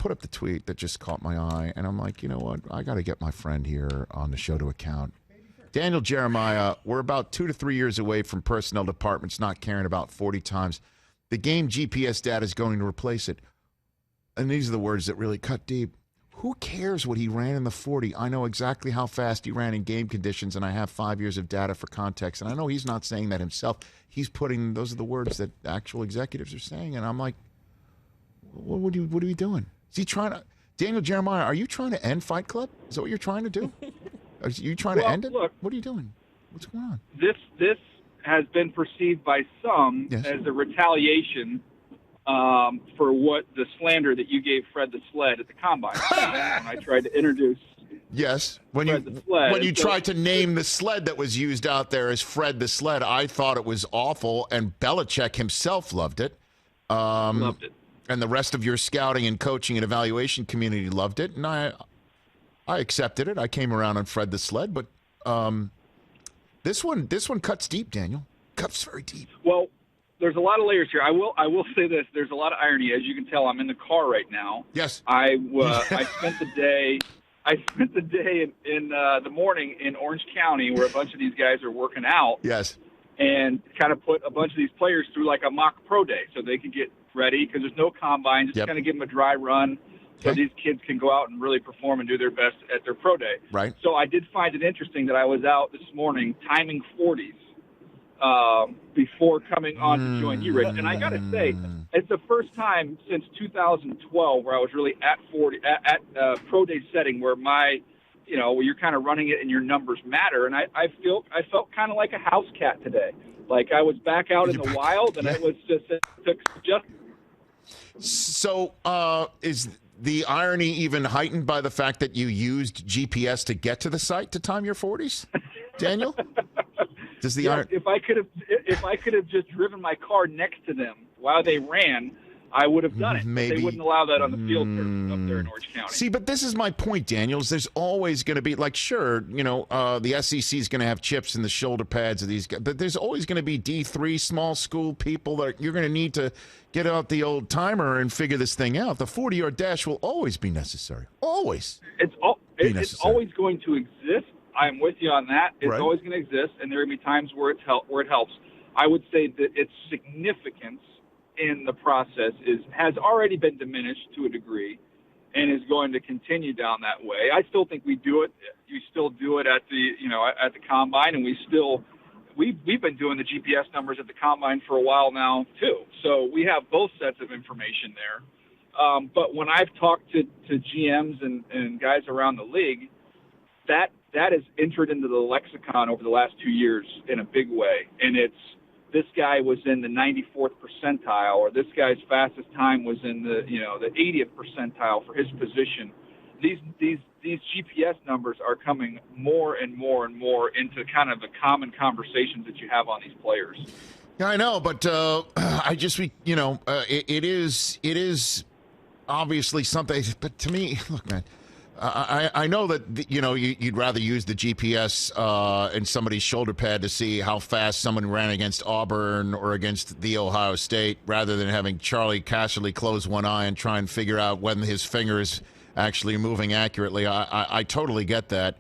put up the tweet that just caught my eye, and I'm like, you know what? I got to get my friend here on the show to account. Daniel Jeremiah, we're about 2 to 3 years away from personnel departments not caring about 40 times. The game GPS data is going to replace it. And these are the words that really cut deep. Who cares what he ran in the 40? I know exactly how fast he ran in game conditions, and I have 5 years of data for context. And I know he's not saying that himself. He's putting, those are the words that actual executives are saying. And I'm like, what are you doing? Is he trying to, Daniel Jeremiah, are you trying to end Fight Club? Is that what you're trying to do? Are you trying to end it? Look, what are you doing? What's going on? This has been perceived by some as a retaliation for what the slander that you gave Fred the Sled at the Combine. When I tried to introduce when you tried to name the sled that was used out there as Fred the Sled, I thought it was awful, and Belichick himself loved it. Loved it. And the rest of your scouting and coaching and evaluation community loved it, and I accepted it. I came around on Fred the Sled, but this one cuts deep, Daniel. Cuts very deep. Well, there's a lot of layers here. I will say this. There's a lot of irony. As you can tell, I'm in the car right now. Yes. I spent the day in the morning in Orange County where a bunch of these guys are working out. Yes. And kind of put a bunch of these players through like a mock pro day so they could get ready because there's no combine. Just kind of give them a dry run so these kids can go out and really perform and do their best at their pro day. Right. So I did find it interesting that I was out this morning timing 40s before coming on to join you, Rich. And I got to say, it's the first time since 2012 where I was really at pro day setting where where you're kind of running it and your numbers matter. And I felt kind of like a house cat today. Like I was back out in the wild, and it took just. So is the irony even heightened by the fact that you used GPS to get to the site to time your 40s, Daniel? Does the if I could have just driven my car next to them while they ran, I would have done it. Maybe they wouldn't allow that on the field up there in Orange County. See, but this is my point, Daniels. There's always going to be, like, sure, the SEC is going to have chips in the shoulder pads of these guys, but there's always going to be D3 small school people that you're going to need to get out the old timer and figure this thing out. The 40-yard dash will always be necessary. Always. It's always going to exist. I'm with you on that. It's always going to exist, and there are going to be times where it helps. I would say that its significance in the process has already been diminished to a degree and is going to continue down that way. I still think we do it. You still do it at the Combine, and we've been doing the GPS numbers at the Combine for a while now too. So we have both sets of information there. But when I've talked to GMs and guys around the league, that has entered into the lexicon over the last 2 years in a big way. And it's, this guy was in the 94th percentile, or this guy's fastest time was in the 80th percentile for his position. These GPS numbers are coming more and more and more into kind of the common conversations that you have on these players. Yeah, I know, but it is obviously something. But to me, look, man. I know that you'd rather use the GPS in somebody's shoulder pad to see how fast someone ran against Auburn or against the Ohio State, rather than having Charlie casually close one eye and try and figure out when his finger is actually moving accurately. I totally get that,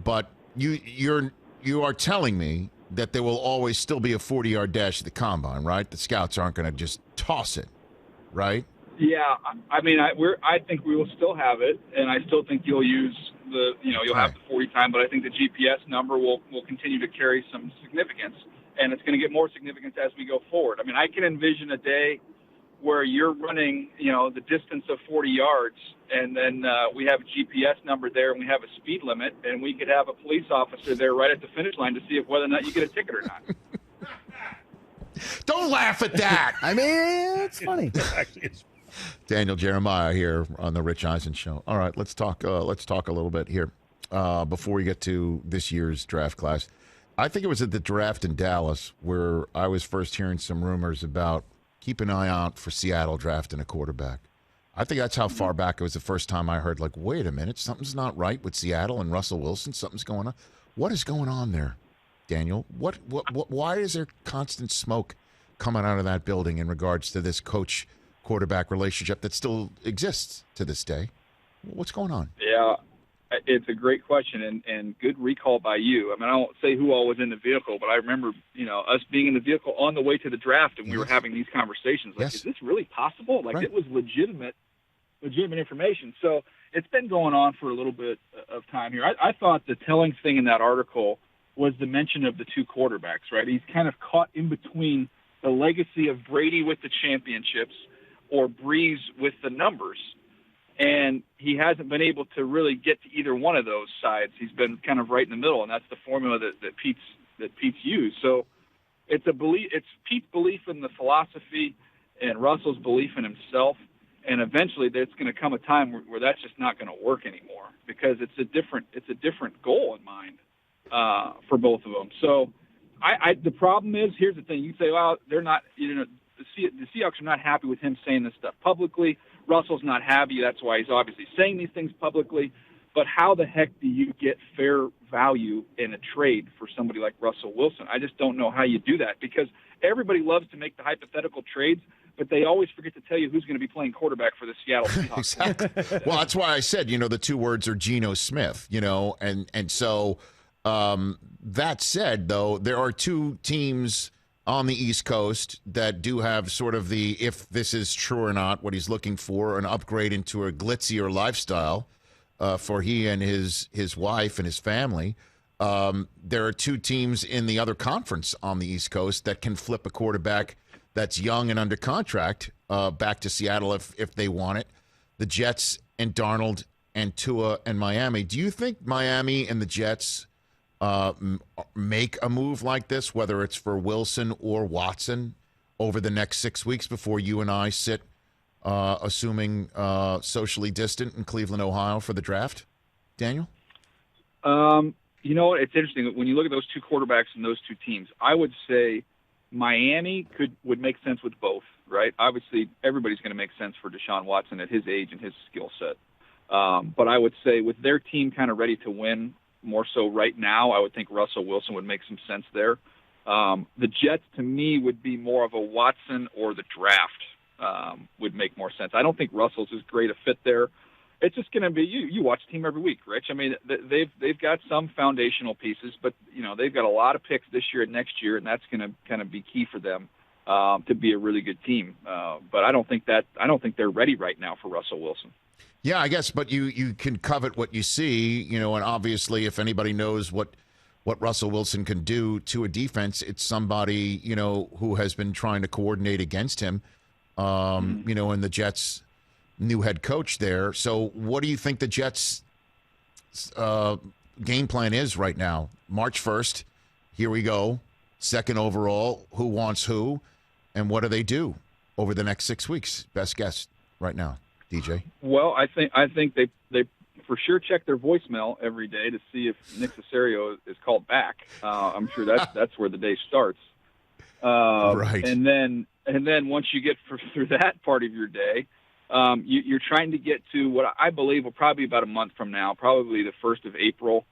but you are telling me that there will always still be a 40-yard dash at the Combine, right? The scouts aren't going to just toss it, right? Yeah, I mean, I think we will still have it, and I still think you'll use you'll have the 40 time, but I think the GPS number will continue to carry some significance, and it's going to get more significance as we go forward. I mean, I can envision a day where you're running, the distance of 40 yards, and then we have a GPS number there, and we have a speed limit, and we could have a police officer there right at the finish line to see if whether or not you get a ticket or not. Don't laugh at that. I mean, it's funny. Daniel Jeremiah here on the Rich Eisen Show. All right, let's talk a little bit here before we get to this year's draft class. I think it was at the draft in Dallas where I was first hearing some rumors about keep an eye out for Seattle drafting a quarterback. I think that's how far back it was the first time I heard, like, wait a minute, something's not right with Seattle and Russell Wilson. Something's going on. What is going on there, Daniel? Why is there constant smoke coming out of that building in regards to this coach quarterback relationship that still exists to this day. What's going on? Yeah, it's a great question and good recall by you. I mean, I won't say who all was in the vehicle, but I remember, us being in the vehicle on the way to the draft, and we were having these conversations. Like, is this really possible? Like, it was legitimate information. So it's been going on for a little bit of time here. I thought the telling thing in that article was the mention of the two quarterbacks, right? He's kind of caught in between the legacy of Brady with the championships or Breeze with the numbers. And he hasn't been able to really get to either one of those sides. He's been kind of right in the middle, and that's the formula that Pete's used. So it's Pete's belief in the philosophy and Russell's belief in himself. And eventually, there's going to come a time where that's just not going to work anymore because it's a different goal in mind for both of them. So the problem is, here's the thing: you say, well, they're not, the Seahawks are not happy with him saying this stuff publicly. Russell's not happy. That's why he's obviously saying these things publicly. But how the heck do you get fair value in a trade for somebody like Russell Wilson? I just don't know how you do that because everybody loves to make the hypothetical trades, but they always forget to tell you who's going to be playing quarterback for the Seattle Seahawks. Exactly. Well, that's why I said, the two words are Geno Smith, and so that said, though, there are two teams on the East Coast that do have sort of the, if this is true or not, what he's looking for, an upgrade into a glitzier lifestyle for he and his wife and his family. There are two teams in the other conference on the East Coast that can flip a quarterback that's young and under contract back to Seattle if they want it. The Jets and Darnold and Tua and Miami. Do you think Miami and the Jets make a move like this, whether it's for Wilson or Watson, over the next 6 weeks before you and I sit, assuming socially distant in Cleveland, Ohio, for the draft? Daniel? It's interesting. When you look at those two quarterbacks and those two teams, I would say Miami would make sense with both, right? Obviously, everybody's going to make sense for Deshaun Watson at his age and his skill set. But I would say with their team kind of ready to win, more so right now, I would think Russell Wilson would make some sense there. The Jets, to me, would be more of a Watson or the draft would make more sense. I don't think Russell's as great a fit there. It's just going to be you watch the team every week, Rich. I mean, they've got some foundational pieces, but they've got a lot of picks this year and next year, and that's going to kind of be key for them to be a really good team. But I don't think they're ready right now for Russell Wilson. Yeah, I guess, but you can covet what you see, and obviously if anybody knows what Russell Wilson can do to a defense, it's somebody, who has been trying to coordinate against him, and the Jets' new head coach there. So what do you think the Jets' game plan is right now? March 1st, here we go, second overall, who wants who, and what do they do over the next 6 weeks? Best guess right now. DJ? Well, I think they for sure check their voicemail every day to see if Nick Caserio is called back. I'm sure that's where the day starts. Right. And then once you get through that part of your day, you're trying to get to what I believe will probably be about a month from now, probably the 1st of April.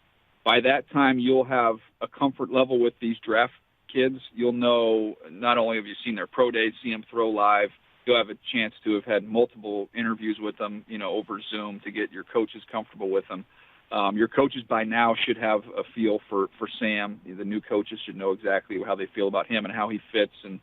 By that time, you'll have a comfort level with these draft kids. You'll know not only have you seen their pro days, see them throw live, you'll have a chance to have had multiple interviews with them, over Zoom to get your coaches comfortable with them. Your coaches by now should have a feel for Sam. The new coaches should know exactly how they feel about him and how he fits, and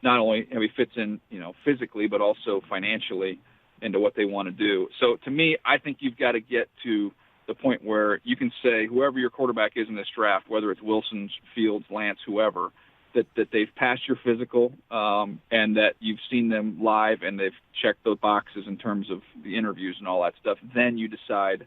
not only how he fits in, physically, but also financially into what they want to do. So to me, I think you've got to get to the point where you can say whoever your quarterback is in this draft, whether it's Wilson, Fields, Lance, whoever, that they've passed your physical and that you've seen them live and they've checked the boxes in terms of the interviews and all that stuff. Then you decide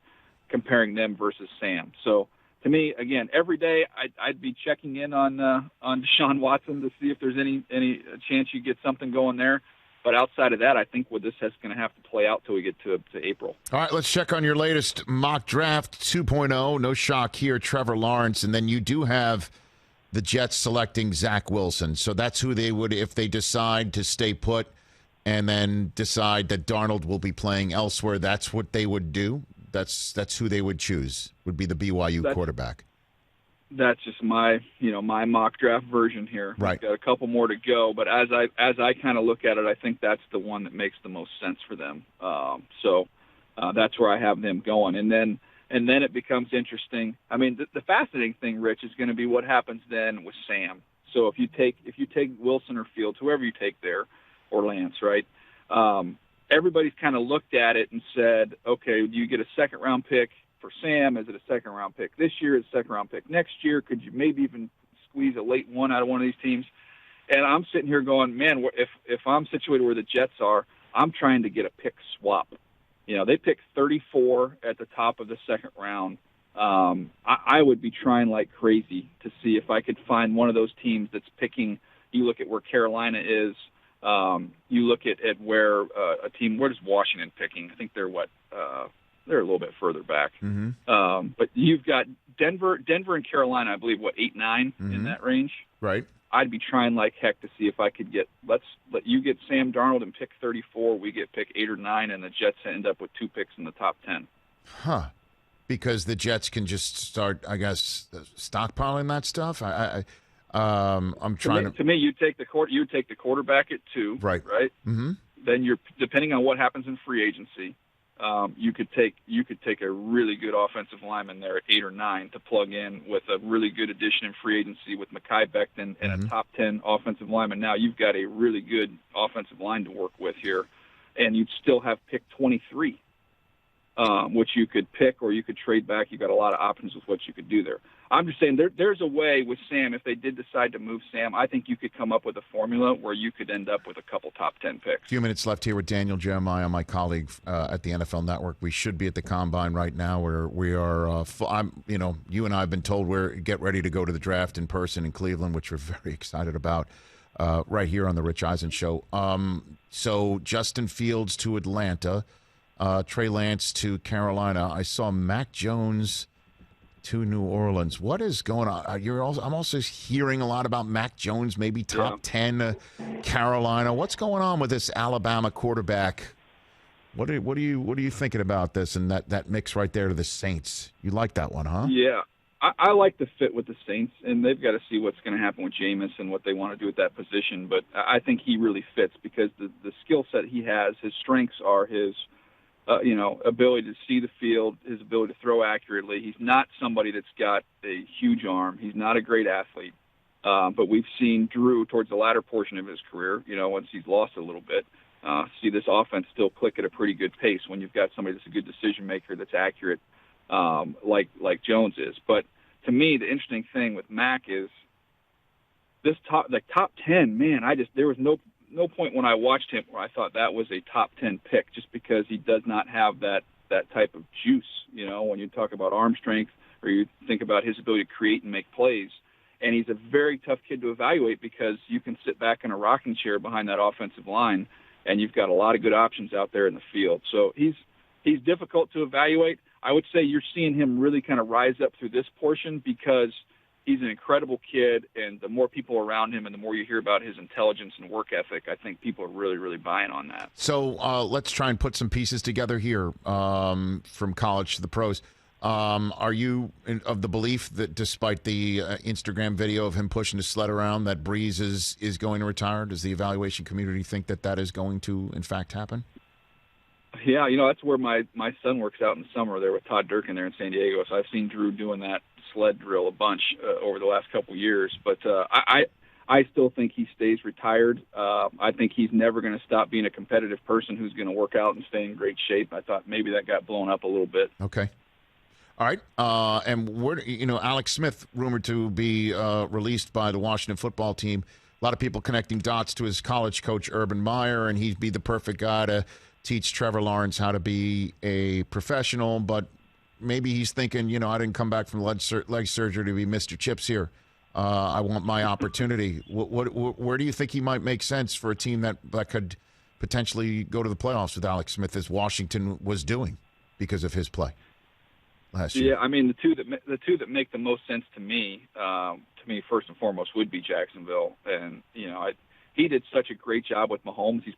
comparing them versus Sam. So to me, again, every day I'd be checking in on Deshaun Watson to see if there's any chance you get something going there. But outside of that, I think this is going to have to play out till we get to April. All right, let's check on your latest mock draft 2.0. No shock here, Trevor Lawrence. And then you do have the Jets selecting Zach Wilson. So that's who they would, if they decide to stay put and then decide that Darnold will be playing elsewhere, that's what they would do. That's who they would choose, would be the BYU quarterback. that's just my mock draft version here. Right. We've got a couple more to go, but as I kind of look at it, I think that's the one that makes the most sense for them. So that's where I have them going, and then it becomes interesting. I mean, the fascinating thing, Rich, is going to be what happens then with Sam. So if you take Wilson or Fields, whoever you take there, or Lance, right? Everybody's kind of looked at it and said, okay, do you get a second-round pick for Sam? Is it a second-round pick this year? Is it a second-round pick next year? Could you maybe even squeeze a late one out of one of these teams? And I'm sitting here going, man, if I'm situated where the Jets are, I'm trying to get a pick swap. They picked 34 at the top of the second round. I would be trying like crazy to see if I could find one of those teams that's picking. You look at where Carolina is. You look at where a team. Where does Washington picking? I think they're they're a little bit further back. Mm-hmm. But you've got Denver and Carolina. I believe 8-9 mm-hmm. in that range. Right. I'd be trying like heck to see if I could let you get Sam Darnold and pick 34. We get pick 8 or 9, and the Jets end up with 2 picks in the top 10. Huh. Because the Jets can just start, I guess, stockpiling that stuff. I'm trying to me, you take the quarterback at 2. Right. Right. Mm-hmm. Then you're depending on what happens in free agency. You could take a really good offensive lineman there at 8 or 9 to plug in with a really good addition in free agency with Mekhi Becton and mm-hmm. a top 10 offensive lineman. Now you've got a really good offensive line to work with here, and you'd still have pick 23, which you could pick or you could trade back. You've got a lot of options with what you could do there. I'm just saying there's a way with Sam, if they did decide to move Sam, I think you could come up with a formula where you could end up with a couple top 10 picks. A few minutes left here with Daniel Jeremiah, my colleague at the NFL Network. We should be at the Combine right now where we are, you and I have been told we're get ready to go to the draft in person in Cleveland, which we're very excited about, right here on the Rich Eisen Show. So Justin Fields to Atlanta, Trey Lance to Carolina. I saw Mac Jones to New Orleans. What is going on? I'm also hearing a lot about Mac Jones, maybe top 10 Carolina. What's going on with this Alabama quarterback? What are you thinking about this and that mix right there to the Saints? You like that one, huh? Yeah. I like the fit with the Saints, and they've got to see what's going to happen with Jameis and what they want to do at that position. But I think he really fits because the skill set he has, his strengths are his ability to see the field, his ability to throw accurately. He's not somebody that's got a huge arm. He's not a great athlete. But we've seen Drew towards the latter portion of his career, once he's lost a little bit, see this offense still click at a pretty good pace when you've got somebody that's a good decision maker that's accurate, like Jones is. But to me, the interesting thing with Mac is this top 10, man, there was no point when I watched him where I thought that was a top 10 pick just because he does not have that type of juice, when you talk about arm strength or you think about his ability to create and make plays. And he's a very tough kid to evaluate because you can sit back in a rocking chair behind that offensive line and you've got a lot of good options out there in the field. So he's difficult to evaluate. I would say you're seeing him really kind of rise up through this portion because he's an incredible kid, and the more people around him and the more you hear about his intelligence and work ethic, I think people are really, really buying on that. So let's try and put some pieces together here from college to the pros. Are you of the belief that despite the Instagram video of him pushing his sled around, that Breeze is going to retire? Does the evaluation community think that is going to, in fact, happen? Yeah, that's where my son works out in the summer there with Todd Durkin there in San Diego. So I've seen Drew doing that sled drill a bunch over the last couple of years. But I still think he stays retired. I think he's never going to stop being a competitive person who's going to work out and stay in great shape. I thought maybe that got blown up a little bit. Okay. All right. And where Alex Smith rumored to be released by the Washington football team. A lot of people connecting dots to his college coach, Urban Meyer, and he'd be the perfect guy to teach Trevor Lawrence how to be a professional, but maybe he's thinking, I didn't come back from leg surgery to be Mr. Chips here. I want my opportunity. Where do you think he might make sense for a team that could potentially go to the playoffs with Alex Smith, as Washington was doing because of his play last year? Yeah, I mean, the two that make the most sense to me first and foremost would be Jacksonville, and he did such a great job with Mahomes. He's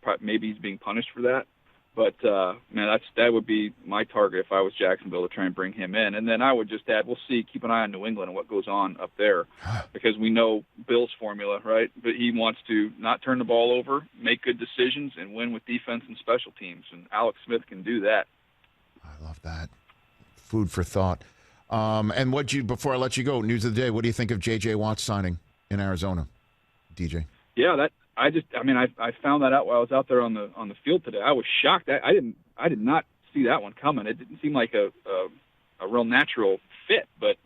being punished for that. But, man, that would be my target if I was Jacksonville, to try and bring him in. And then I would just add, we'll see, keep an eye on New England and what goes on up there, because we know Bill's formula, right? But he wants to not turn the ball over, make good decisions, and win with defense and special teams. And Alex Smith can do that. I love that. Food for thought. And before I let you go, news of the day, what do you think of J.J. Watt signing in Arizona, DJ? Yeah, I found that out while I was out there on the field today. I was shocked. I did not see that one coming. It didn't seem like a real natural fit, but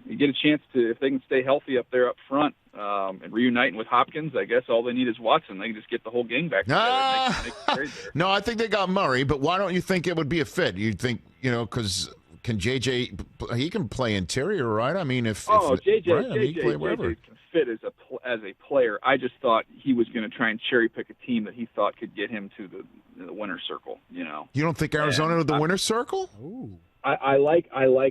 you get a chance to, if they can stay healthy up there up front and reuniting with Hopkins, I guess all they need is Watson. They can just get the whole gang back together. No, I think they got Murray, but why don't you think it would be a fit? You think, because can JJ, he can play interior, right? I mean, JJ can fit as a player. I just thought he was going to try and cherry pick a team that he thought could get him to the winner's circle. You don't think Arizona to the winner's circle? Ooh. I like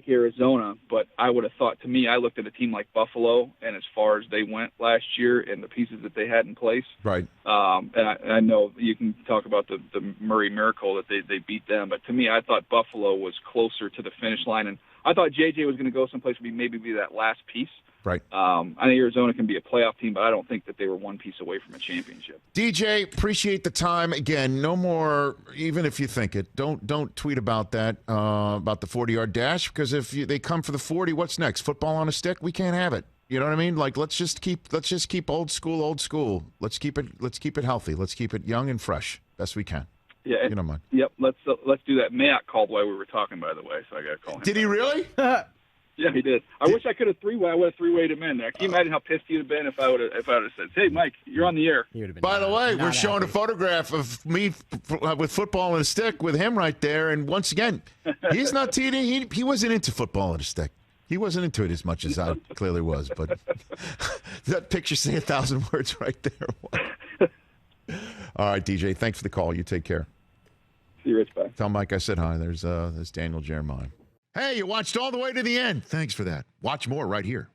Arizona, but I would have thought, to me, I looked at a team like Buffalo, and as far as they went last year and the pieces that they had in place, right? And I know you can talk about the Murray miracle that they beat them, but to me, I thought Buffalo was closer to the finish line, and I thought JJ was going to go someplace maybe be that last piece. Right. I think Arizona can be a playoff team, but I don't think that they were one piece away from a championship. DJ, appreciate the time. Again, no more, even if you think it, don't tweet about that, about the 40-yard dash, because if they come for the 40, what's next? Football on a stick? We can't have it. You know what I mean? Like, let's just keep old school. Let's keep it healthy. Let's keep it young and fresh, best we can. Yeah. You don't mind. Yep. Let's do that. Matt called while we were talking, by the way, so I got to call him. Did he really? Yeah, he did. I wish I could have I would have three-wayed him in there. Can you imagine how pissed you'd have been if I would have said, "Hey, Mike, you're on the air." By the way, we're showing a photograph of me with football and a stick with him right there. And once again, he's not teeing. He wasn't into football and a stick. He wasn't into it as much as I clearly was. But that picture say 1,000 words right there. All right, DJ, thanks for the call. You take care. See you, Rich. Bye. Tell Mike I said hi. There's Daniel Jeremiah. Hey, you watched all the way to the end. Thanks for that. Watch more right here.